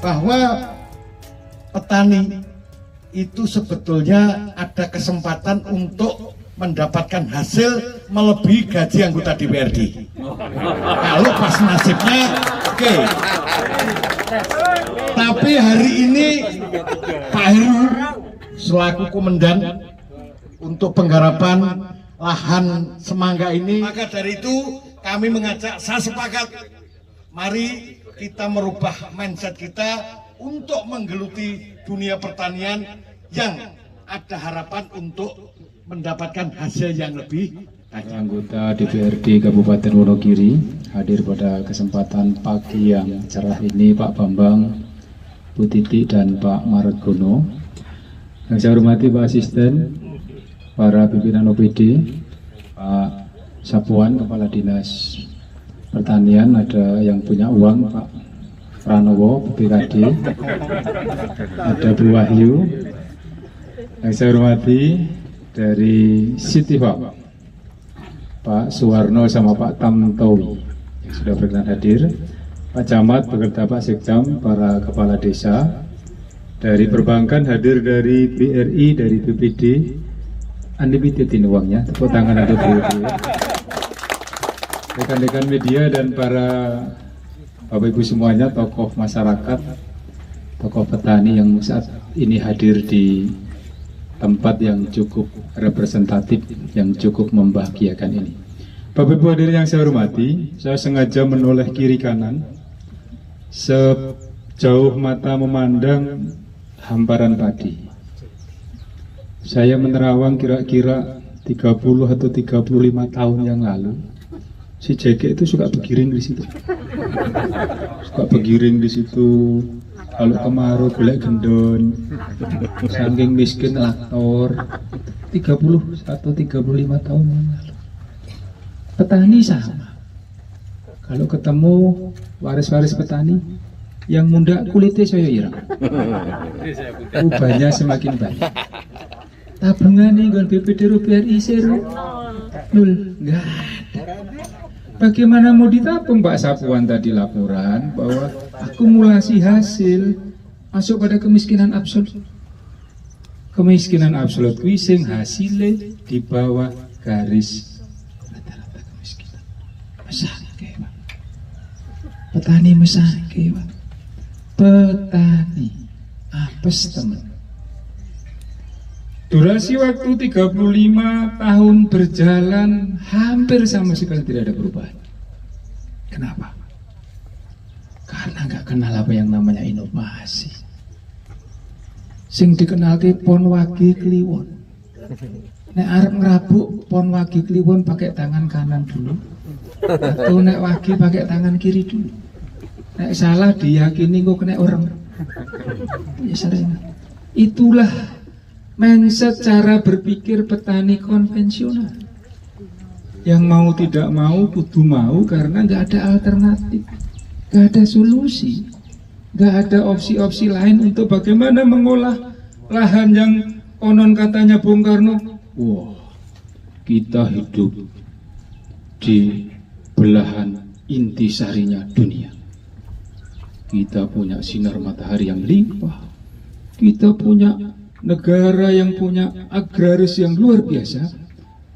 bahwa petani itu sebetulnya ada kesempatan untuk mendapatkan hasil melebihi gaji anggota DPRD. Kalau pas nasibnya oke. Tapi hari ini Pak Heru selaku komandan untuk penggarapan lahan semangga ini, maka dari itu kami mengajak, saya sepakat, mari kita merubah mindset kita untuk menggeluti dunia pertanian yang ada harapan untuk mendapatkan hasil yang lebih baik. Anggota DPRD Kabupaten Wonogiri hadir pada kesempatan pagi yang cerah ini, Pak Bambang, Bu Titi, dan Pak Margono. Yang saya hormati Pak Asisten, para pimpinan OPD, Pak Sapuan, Kepala Dinas Pertanian, ada yang punya uang, Pak Pranowo, BPKD, ada Bu Wahyu. Yang saya hormati dari Cityhub, Pak Suwarno sama Pak Tamtowi yang sudah berkenan hadir, Pak Camat beserta Pak Sekjam, para kepala desa. Dari perbankan hadir dari BRI, dari BPD, unlimited ini uangnya, tepuk tangan untuk BRI. Rekan-rekan media dan para Bapak Ibu semuanya, tokoh masyarakat, tokoh petani yang saat ini hadir di tempat yang cukup representatif, yang cukup membahagiakan ini. Bapak Ibu hadirin yang saya hormati, saya sengaja menoleh kiri kanan sejauh mata memandang hamparan padi. Saya menerawang kira-kira 30 atau 35 tahun yang lalu, si Jeke itu suka bergiring di situ. Suka bergiring di situ. Kalau kemarau golek gendon, saking miskin laktor. 30 atau 35 tahun yang lalu. Petani sama. Kalau ketemu waris-waris petani, yang muda kulitnya saya irang. Ubahnya semakin banyak. Tabungan nih BPD BRI seru nul, enggak ada. Bagaimana mau ditabung? Pak Sapuan tadi laporan bahwa akumulasi hasil masuk pada kemiskinan absolut. Kemiskinan absolut kuwi sing hasilnya di bawah garis rata-rata kemiskinan. Mesake, Pak. Petani mesake, Pak. Petani apes teman. Durasi waktu 35 tahun berjalan hampir sama sekali tidak ada perubahan. Kenapa? Karena nggak kenal apa yang namanya inovasi. Sing dikenal ke pon wagi kliwon. Nek arep ngerabuk pon wagi kliwon pakai tangan kanan dulu, atau nek wagi pakai tangan kiri dulu. Nek salah diyakini kok kena orang. Ya sering. Itulah mindset cara berpikir petani konvensional yang mau tidak mau kudu mau karena nggak ada alternatif, nggak ada solusi, nggak ada opsi-opsi lain untuk bagaimana mengolah lahan yang konon katanya Bung Karno. Wah, kita hidup di belahan intisarinya dunia. Kita punya sinar matahari yang limpah, kita punya negara yang punya agraris yang luar biasa,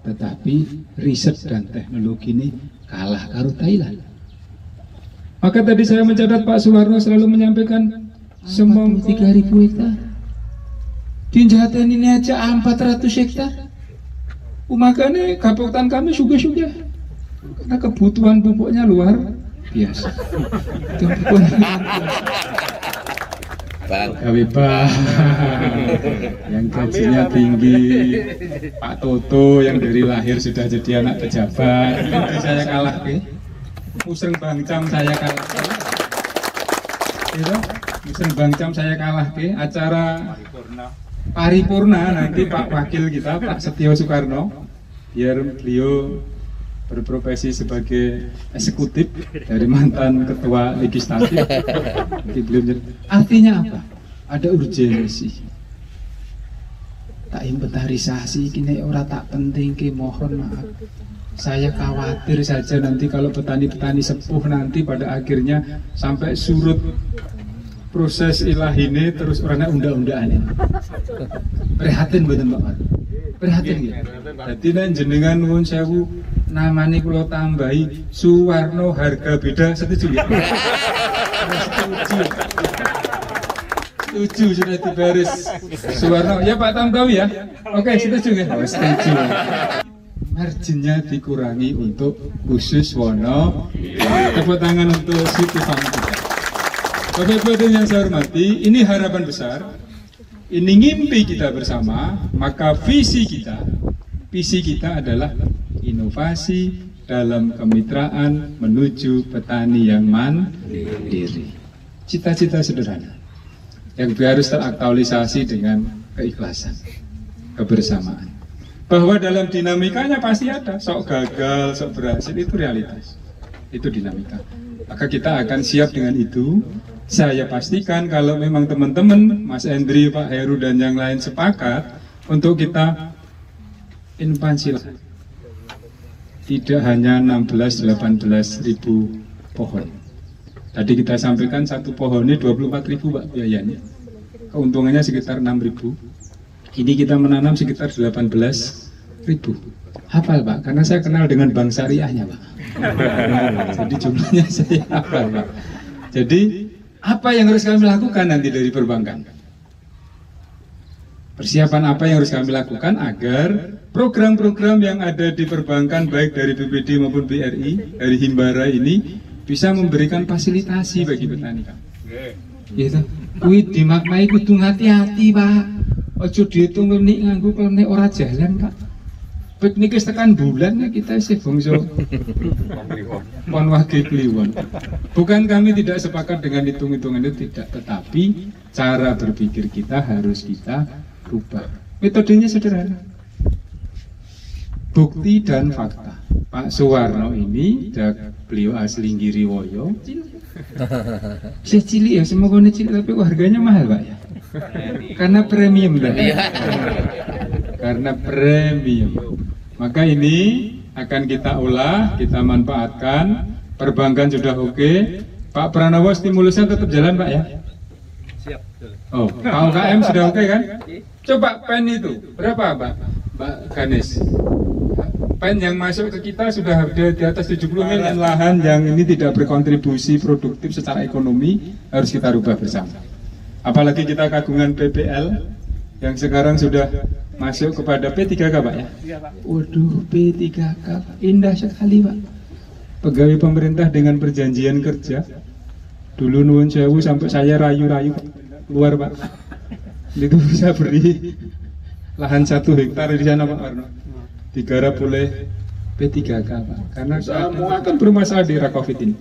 tetapi riset dan teknologi ini kalah karo Thailand. Maka tadi saya mencatat Pak Suwarno selalu menyampaikan semong 3.000 hektar. Di Jaten ini aja 400 hektar. Makanya kabupaten kami juga karena kebutuhan pupuknya luar biasa. Kebutuhan luar biasa. Bang, yang gajinya tinggi, Pak Toto yang dari lahir sudah jadi anak pejabat, nanti saya kalah ke, Museng Bangcam saya kalah ke, Museng Bangcam saya kalah ke, acara paripurna nanti Pak Wakil kita Pak Setio Soekarno, biar beliau berprofesi sebagai eksekutif dari mantan ketua legislatif. Artinya apa? Ada urgensi. Tak inventarisasi kini ora tak penting ke, mohon maaf. Saya khawatir saja nanti kalau petani-petani sepuh nanti pada akhirnya sampai surut proses ilahine terus orangnya unda-undaan ini. Prihatin mboten Pak Mar? Prihatin nggih. Dadi nek jenengan nuwun sewu namane kula tambahi Suwarno Harga Beda, setuju nggih? Setuju sudah dibaris Suwarno. Ya Pak Tambawi ya. Oke, setuju nggih? Oh, setuju. Marginnya dikurangi untuk khusus Wono. Tepuk tangan untuk Siti Fang. Bapak Ibu yang saya hormati, ini harapan besar, ini ngimpi kita bersama, maka visi kita adalah inovasi dalam kemitraan menuju petani yang mandiri. Cita-cita sederhana, yang harus teraktualisasi dengan keikhlasan, kebersamaan. Bahwa dalam dinamikanya pasti ada, sok gagal, sok berhasil, itu realitas, itu dinamika. Maka kita akan siap dengan itu. Saya pastikan kalau memang teman-teman, Mas Endri, Pak Heru, dan yang lain sepakat untuk kita invasilah. Tidak hanya 16-18 ribu pohon. Tadi kita sampaikan satu pohon ini 24 ribu Pak biayanya. Keuntungannya sekitar 6 ribu. Ini kita menanam sekitar 18 ribu. Hafal Pak, karena saya kenal dengan bank syariahnya Pak. Jadi jumlahnya saya hafal Pak. Jadi apa yang harus kami lakukan nanti dari perbankan? Persiapan apa yang harus kami lakukan agar program-program yang ada di perbankan baik dari BPD maupun BRI, dari Himbara ini bisa memberikan fasilitasi bagi petani kami. Gitu. Kuwi dimaknai kudu hati-hati Pak. Ojo dihitung nek nganggo klenik ora jalan Pak. Piknik tekan bulan kita sih bongso pon wage kliwon. Bukan kami tidak sepakat dengan hitung-hitungan itu, tidak, tetapi cara berpikir kita harus kita rubah. Metodenya sederhana, bukti dan fakta. Pak Suwarno ini, beliau asli Giriwoyo, bisa cilik ya, semoga cilik tapi harganya mahal Pak ya, karena premium kan? Karena premium. Maka ini akan kita olah, kita manfaatkan. Perbankan sudah oke. Pak Pranowo stimulusnya tetap jalan Pak ya? Siap. Oh, Pak UKM sudah oke kan? Coba pen itu, berapa Pak Ganes? Pen yang masuk ke kita sudah ada di atas 70 miliar. Lahan yang ini tidak berkontribusi produktif secara ekonomi harus kita rubah bersama. Apalagi kita kagungan PPL yang sekarang sudah masuk kepada P3K Pak ya? Iya Pak. Waduh, P3K Pak, indah sekali Pak. Pegawai pemerintah dengan perjanjian kerja. Dulu nuwun sewu sampai saya rayu-rayu keluar Pak. Itu bisa beri lahan 1 hektar di sana Pak Warno. Digarap oleh P3K Pak. Karena semua akan bermasalah di era Covid ini.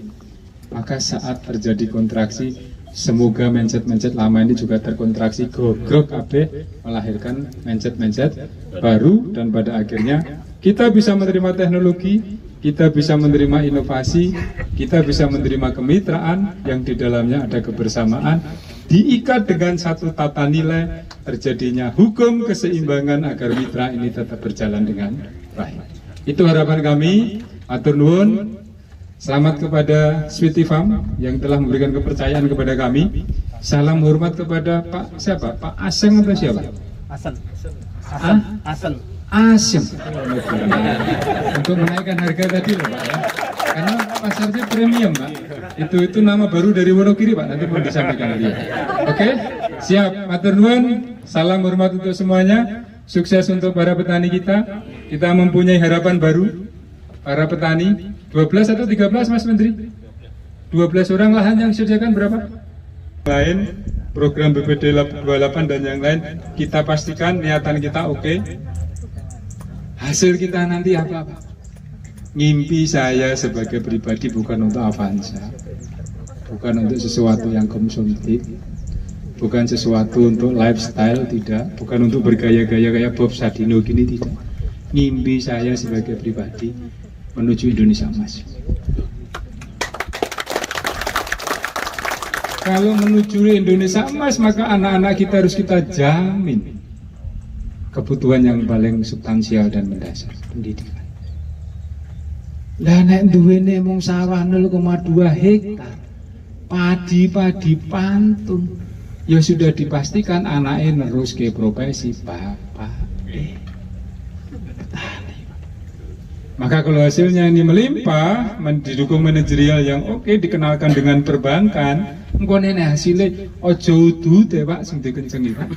Maka saat terjadi kontraksi, semoga mindset-mindset lama ini juga terkontraksi, gogrok AB, melahirkan mindset-mindset baru, dan pada akhirnya kita bisa menerima teknologi, kita bisa menerima inovasi, kita bisa menerima kemitraan yang di dalamnya ada kebersamaan, diikat dengan satu tata nilai, terjadinya hukum keseimbangan agar mitra ini tetap berjalan dengan baik. Itu harapan kami. Atur nuwun. Selamat kepada Sweety Farm yang telah memberikan kepercayaan kepada kami. Salam hormat kepada Pak siapa? Pak Aseng atau siapa? Aseng. Asem. Untuk menaikkan harga tadi loh Pak ya. Karena pasarnya premium Pak. Itu nama baru dari Wonogiri Pak. Nanti mau disampaikan dia. Oke? Siap. Matur nuwun. Salam hormat untuk semuanya. Sukses untuk para petani kita. Kita mempunyai harapan baru. Para petani 12 atau 13 Mas Menteri? 12 orang lahan yang disediakan berapa? Lain program BPD 28 dan yang lain kita pastikan niatan kita oke. Hasil kita nanti apa? Mimpi saya sebagai pribadi bukan untuk Avanza, bukan untuk sesuatu yang konsumtif, bukan sesuatu untuk lifestyle, tidak, bukan untuk bergaya-gaya kayak Bob Sadino gini, tidak. Mimpi saya sebagai pribadi menuju Indonesia Emas. Kalau menuju Indonesia Emas, maka anak-anak kita harus kita jamin kebutuhan yang paling substansial dan mendasar, pendidikan. Lah nek duwene mung sawah 0,2 hektar, padi pantun. Ya sudah dipastikan anaknya nerus ke profesi bapak petani. Maka kalau hasilnya ini melimpah, didukung manajerial yang oke, dikenalkan dengan perbankan, engko nene hasilnya ojo udut ya Pak, sing dikenceni Pak.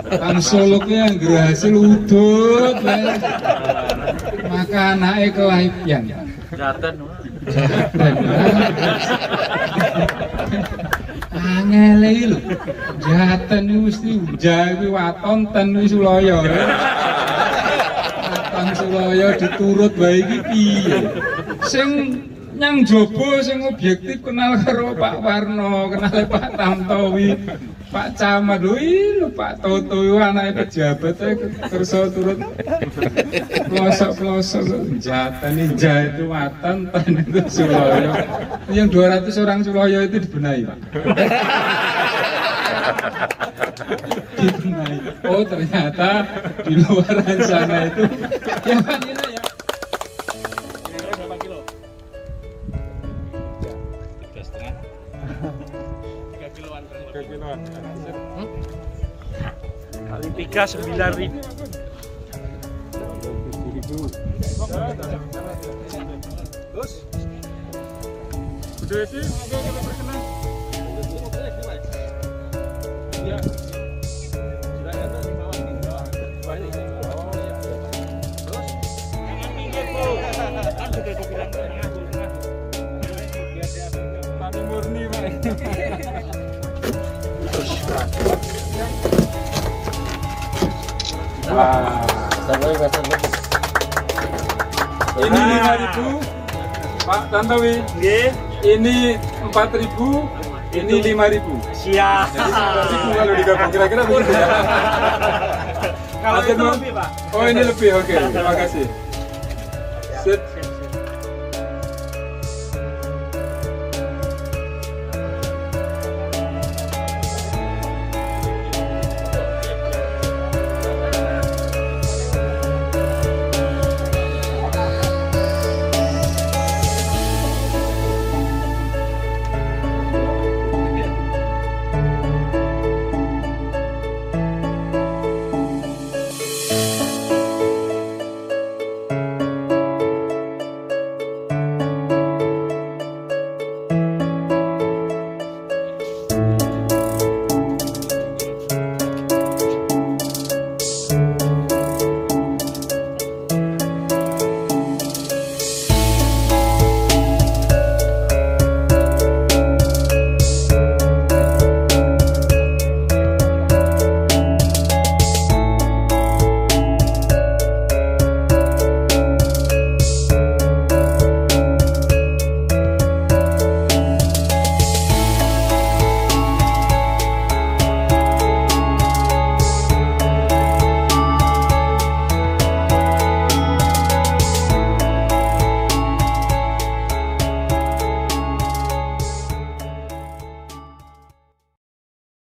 Kang Soloknya anggere hasil udut. Maka anaknya kelahiran. Jaten. Angele iki lho. Jaten iki mesti jawi waton ten wis Sulaya. Waton Sulaya diturut wae iki piye? Sing nyang jaba sing objektif kenal karo Pak Warno, kenal Pak Tamtowi, Pak Camat lho Pak Toto yo anake pejabat kersa turut pelosok-pelosok Jatane itu watan ten itu Sulaya. Yang 200 orang Sulaya itu dibenahi Pak. Dibenahi. Oh ternyata di luar sana itu ya Pak Nina ya. Kali 3 9.000. Terus? Udah sih, kita perkenan. Iya. Terus? Minggir, Bro. Kan sudah dibilang tengah. Tani murni, Pak. Wah, ini 5.000 Pak Tantowi. Ini 4.000, ini 5.000. Siap. Jadi 4.000 kalau digabung kira-kira begitu ya. Kalau itu lebih Pak. Oh ini lebih, oke. Terima kasih.